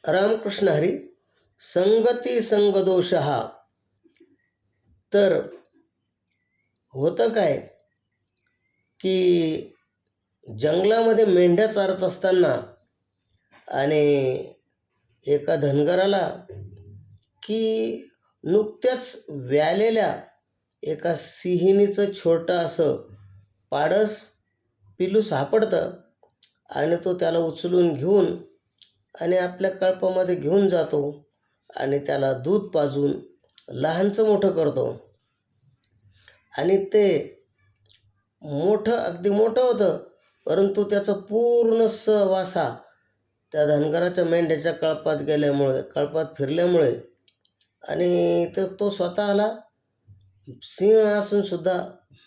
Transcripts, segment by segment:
रामकृष्ण हरी. संगती संगदोष हा. तर होतं काय की जंगलामध्ये मेंढ्या चारत असताना आणि एका धनगराला की नुकत्याच व्यालेल्या एका सिंहिणीचं छोटं असं पाडस पिलू सापडतं आणि तो त्याला उचलून घेऊन आणि आपल्या कळपामध्ये घेऊन जातो आणि त्याला दूध पाजून लहानचं मोठं करतो. आणि ते मोठं अगदी मोठं होतं, परंतु त्याचा पूर्ण वासा त्या धनगराच्या मेंढ्याच्या कळपात फिरल्यामुळे आणि तो स्वतःला सिंह असून सुद्धा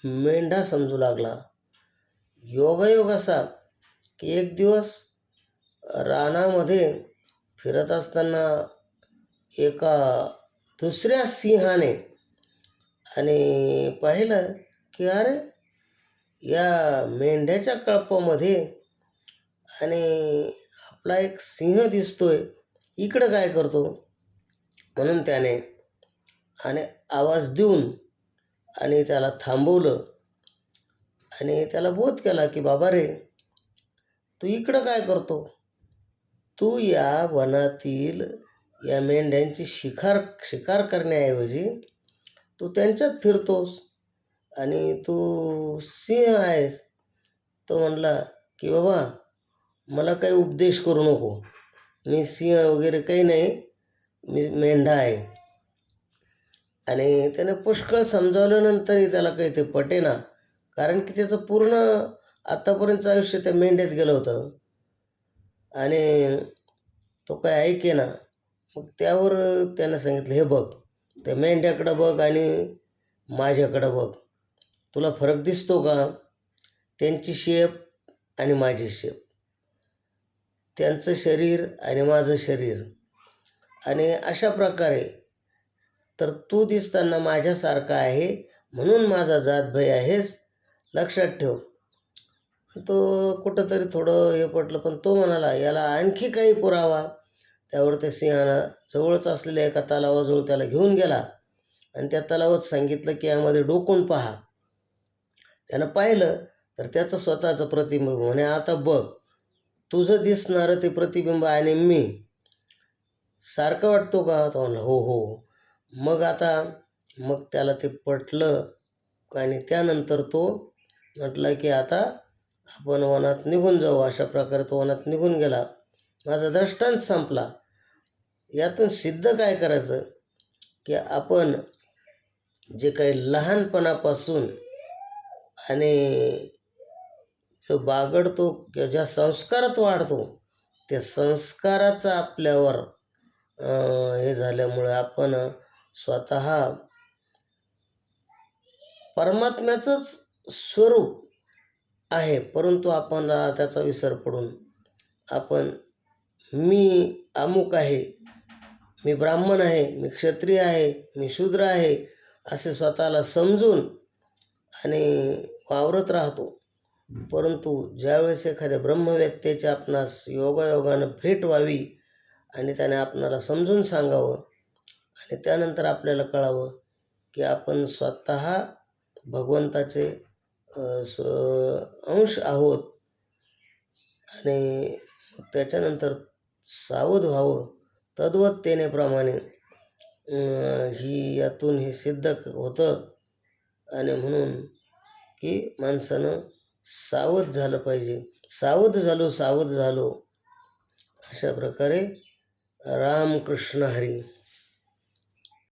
मेंढा समजू लागला. योगायोग असा की एक दिवस रानामध्ये फिरत असताना एका दुसऱ्या सिंहाने आणि पाहिलं की अरे, या मेंढ्याच्या कळपामध्ये आणि आपला एक सिंह दिसतोय, इकडं काय करतो? म्हणून त्याने आणि आवाज देऊन आणि त्याला थांबवलं आणि त्याला बोध केला की बाबा रे, तू इकडं काय करतो? तू या वनातील या मेंढ्यांची शिकार करण्याऐवजी तू त्यांच्यात फिरतोस आणि तू सिंह आहेस. तो म्हणला की बाबा, मला काही उपदेश करू नको, मी सिंह वगैरे काही नाही, मी मेंढा आहे. आणि त्याने पुष्कळ समजावल्यानंतरही त्याला काही ते पटेना, कारण की त्याचं पूर्ण आत्तापर्यंतचं आयुष्य त्या मेंढ्यात गेलं होतं आणि तो काय ऐकेना. मग त्यावर त्यानं सांगितलं, हे बघ, त्या मेंढ्याकडं बघ आणि माझ्याकडं बघ, तुला फरक दिसतो का? त्यांची शेप आणि माझी शेप, त्यांचं शरीर आणि माझं शरीर, आणि अशा प्रकारे तर तू दिसताना माझ्यासारखा आहे म्हणून माझा जातभाई आहेस, लक्षात ठेव. तो कुठंतरी थोडं हे पटलं, पण तो म्हणाला याला आणखी काही पुरावा. त्यावर त्या सिंहानं जवळच असलेल्या एका तलावाजवळ त्याला घेऊन गेला आणि त्या तलावात सांगितलं की यामध्ये डोकून पहा. त्यानं पाहिलं तर त्याचं स्वतःचं प्रतिबिंब. म्हणे आता बघ, तुझं दिसणारं ते प्रतिबिंब आणि मी सारखं वाटतो का? तो म्हणला हो हो. मग त्याला ते पटलं आणि त्यानंतर तो म्हटला की आता आपण वनात निघून जाऊ. अशा प्रकारे तो वनात निघून गेला. माझा दृष्टांत संपला. यातून सिद्ध काय करायचं की आपण जे काही लहानपणापासून आणि जो बागडतो किंवा ज्या संस्कारात वाढतो, त्या संस्काराचा आपल्यावर हे झाल्यामुळे आपण स्वतः परमात्म्याचंच स्वरूप आहे, परंतु आपण त्याचा विसर पडून आपण मी अमुक आहे, मी ब्राह्मण आहे, मी क्षत्रिय आहे, मी शूद्र आहे असे स्वतःला समजून आणि वावरत राहतो. परंतु ज्यावेळेस एखाद्या ब्रह्मव्यक्तीची आपणास योगायोगानं भेट व्हावी आणि त्याने आपणाला समजून सांगावं आणि त्यानंतर आपल्याला कळावं की आपण स्वतः भगवंताचे अंश आहोत आणि त्याच्यानंतर सावध व्हावं. तद्वत्तेनेप्रमाणे यातून हे सिद्ध होतं. आणि म्हणून की माणसानं सावध झालं पाहिजे. सावध झालो. अशा प्रकारे रामकृष्ण हरी.